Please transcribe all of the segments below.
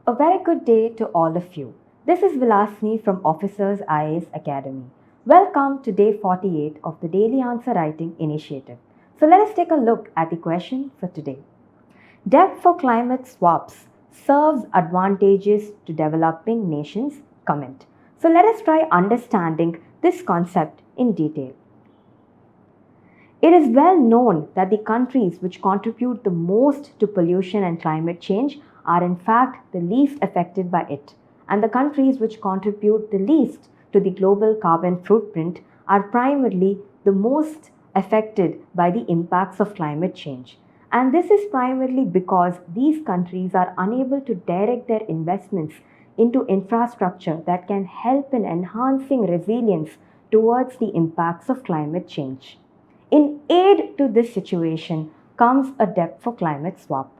A very good day to all of you. This is Vilasni from Officers IAS Academy. Welcome to day 48 of the Daily Answer Writing Initiative. So let us take a look at the question for today. Debt for climate swaps serves advantages to developing nations? Comment. So let us try understanding this concept in detail. It is well known that the countries which contribute the most to pollution and climate change are in fact the least affected by it, and the countries which contribute the least to the global carbon footprint are primarily the most affected by the impacts of climate change. And this is primarily because these countries are unable to direct their investments into infrastructure that can help in enhancing resilience towards the impacts of climate change. In aid to this situation comes a debt for climate swap.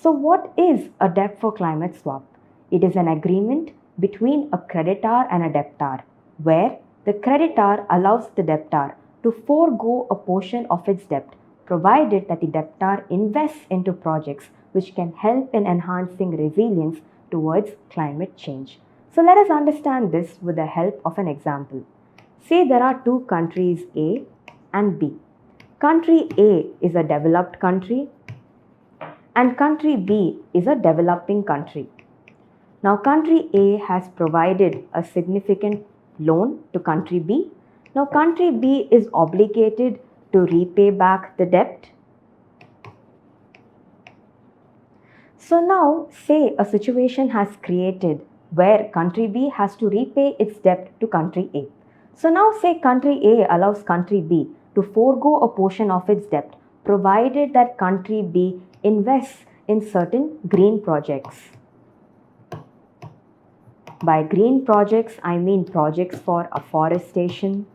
So what is a debt for climate swap? It is an agreement between a creditor and a debtor where the creditor allows the debtor to forego a portion of its debt provided that the debtor invests into projects which can help in enhancing resilience towards climate change. So let us understand this with the help of an example. Say there are two countries A and B. Country A is a developed country and country B is a developing country. Now country A has provided a significant loan to country B. Now country B is obligated to repay back the debt. So now say a situation has created where country B has to repay its debt to country A. So now say country A allows country B to forego a portion of its debt provided that country B invests in certain green projects. By green projects, I mean projects for afforestation,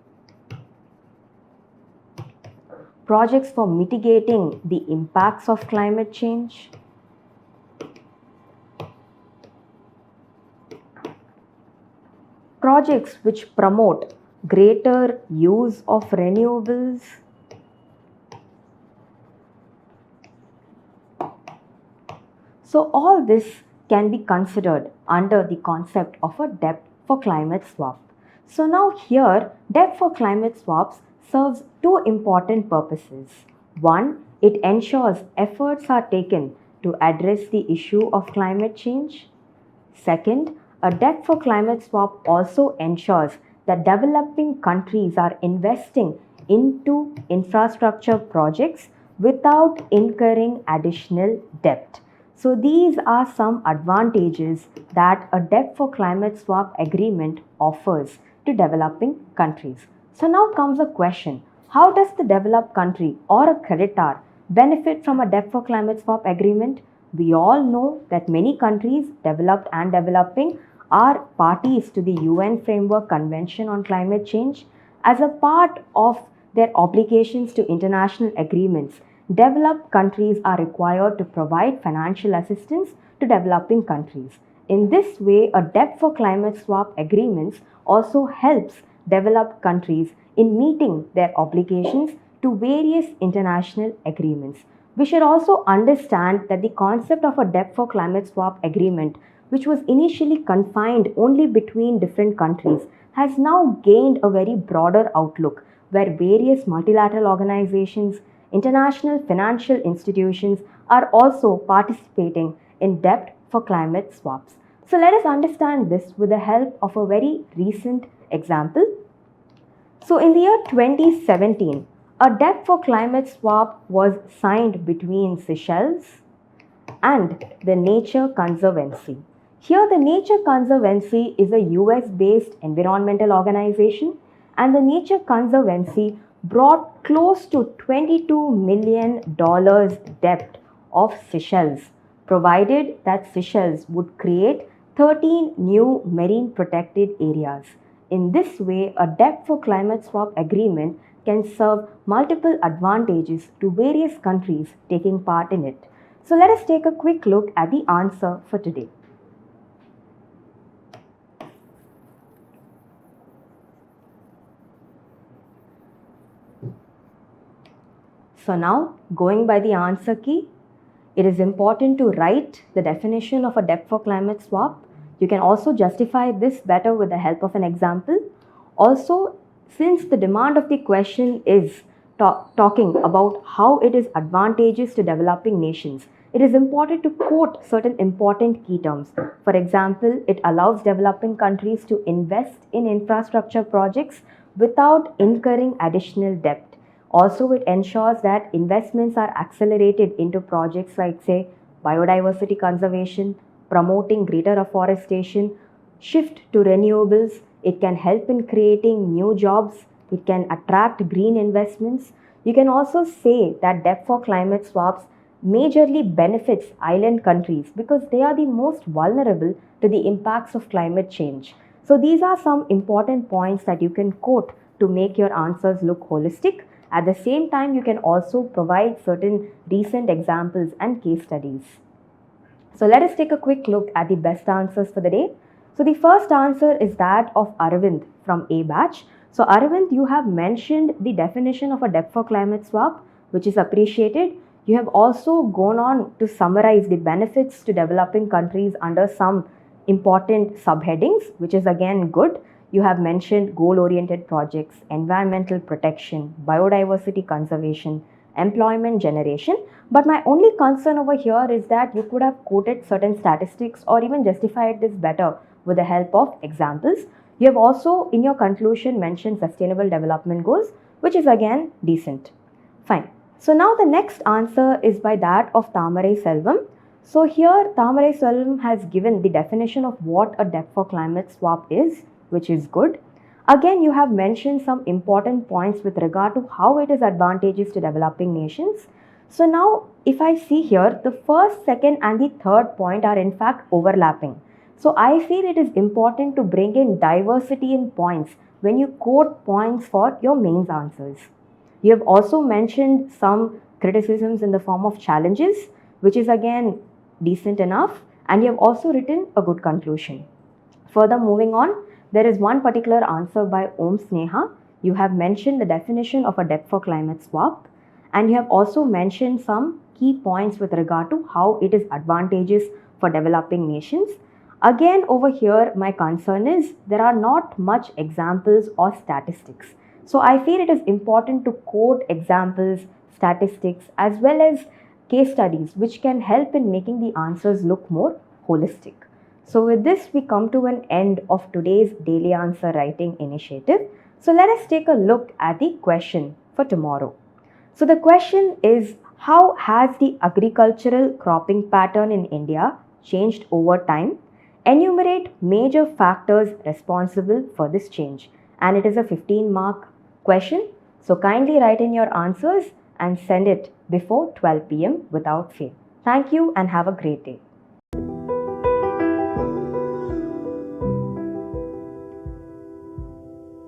projects for mitigating the impacts of climate change, projects which promote greater use of renewables, so all this can be considered under the concept of a debt for climate swap. So now here, debt for climate swaps serves two important purposes. One, it ensures efforts are taken to address the issue of climate change. Second, a debt for climate swap also ensures that developing countries are investing into infrastructure projects without incurring additional debt. So these are some advantages that a debt for climate swap agreement offers to developing countries. So now comes a question. How does the developed country or a creditor benefit from a debt for climate swap agreement? We all know that many countries, developed and developing, are parties to the UN Framework Convention on Climate Change. As a part of their obligations to international agreements, developed countries are required to provide financial assistance to developing countries. In this way, a debt for climate swap agreements also helps developed countries in meeting their obligations to various international agreements. We should also understand that the concept of a debt for climate swap agreement, which was initially confined only between different countries, has now gained a very broader outlook where various multilateral organizations, international financial institutions are also participating in debt for climate swaps. So let us understand this with the help of a very recent example. So in the year 2017, a debt for climate swap was signed between Seychelles and the Nature Conservancy. Here the Nature Conservancy is a US-based environmental organization, and the Nature Conservancy brought close to $22 million debt of Seychelles, provided that Seychelles would create 13 new marine protected areas. In this way, a debt for climate swap agreement can serve multiple advantages to various countries taking part in it. So let us take a quick look at the answer for today. So now, going by the answer key, it is important to write the definition of a debt for climate swap. You can also justify this better with the help of an example. Also, since the demand of the question is talking about how it is advantageous to developing nations, it is important to quote certain important key terms. For example, it allows developing countries to invest in infrastructure projects without incurring additional debt. Also, it ensures that investments are accelerated into projects like, say, biodiversity conservation, promoting greater afforestation, shift to renewables. It can help in creating new jobs. It can attract green investments. You can also say that debt for climate swaps majorly benefits island countries because they are the most vulnerable to the impacts of climate change. So these are some important points that you can quote to make your answers look holistic. At the same time, you can also provide certain recent examples and case studies. So let us take a quick look at the best answers for the day. So the first answer is that of Arvind from A batch. So Arvind, you have mentioned the definition of a debt for climate swap, which is appreciated. You have also gone on to summarize the benefits to developing countries under some important subheadings, which is again good. You have mentioned goal-oriented projects, environmental protection, biodiversity conservation, employment generation. But my only concern over here is that you could have quoted certain statistics or even justified this better with the help of examples. You have also in your conclusion mentioned sustainable development goals, which is again decent. Fine. So now the next answer is by that of Tamarai Selvam. So here Tamarai Selvam has given the definition of what a debt for climate swap is, which is good. Again, you have mentioned some important points with regard to how it is advantageous to developing nations. So now if I see here, the first, second and the third point are in fact overlapping. So I feel it is important to bring in diversity in points when you quote points for your mains answers. You have also mentioned some criticisms in the form of challenges, which is again decent enough, and you have also written a good conclusion. Further moving on, there is one particular answer by Om Sneha. You have mentioned the definition of a debt for climate swap, and you have also mentioned some key points with regard to how it is advantageous for developing nations. Again, over here, my concern is there are not much examples or statistics. So I feel it is important to quote examples, statistics, as well as case studies, which can help in making the answers look more holistic. So with this, we come to an end of today's daily answer writing initiative. So let us take a look at the question for tomorrow. So the question is, how has the agricultural cropping pattern in India changed over time? Enumerate major factors responsible for this change. And it is a 15-mark question. So kindly write in your answers and send it before 12 p.m. without fail. Thank you and have a great day.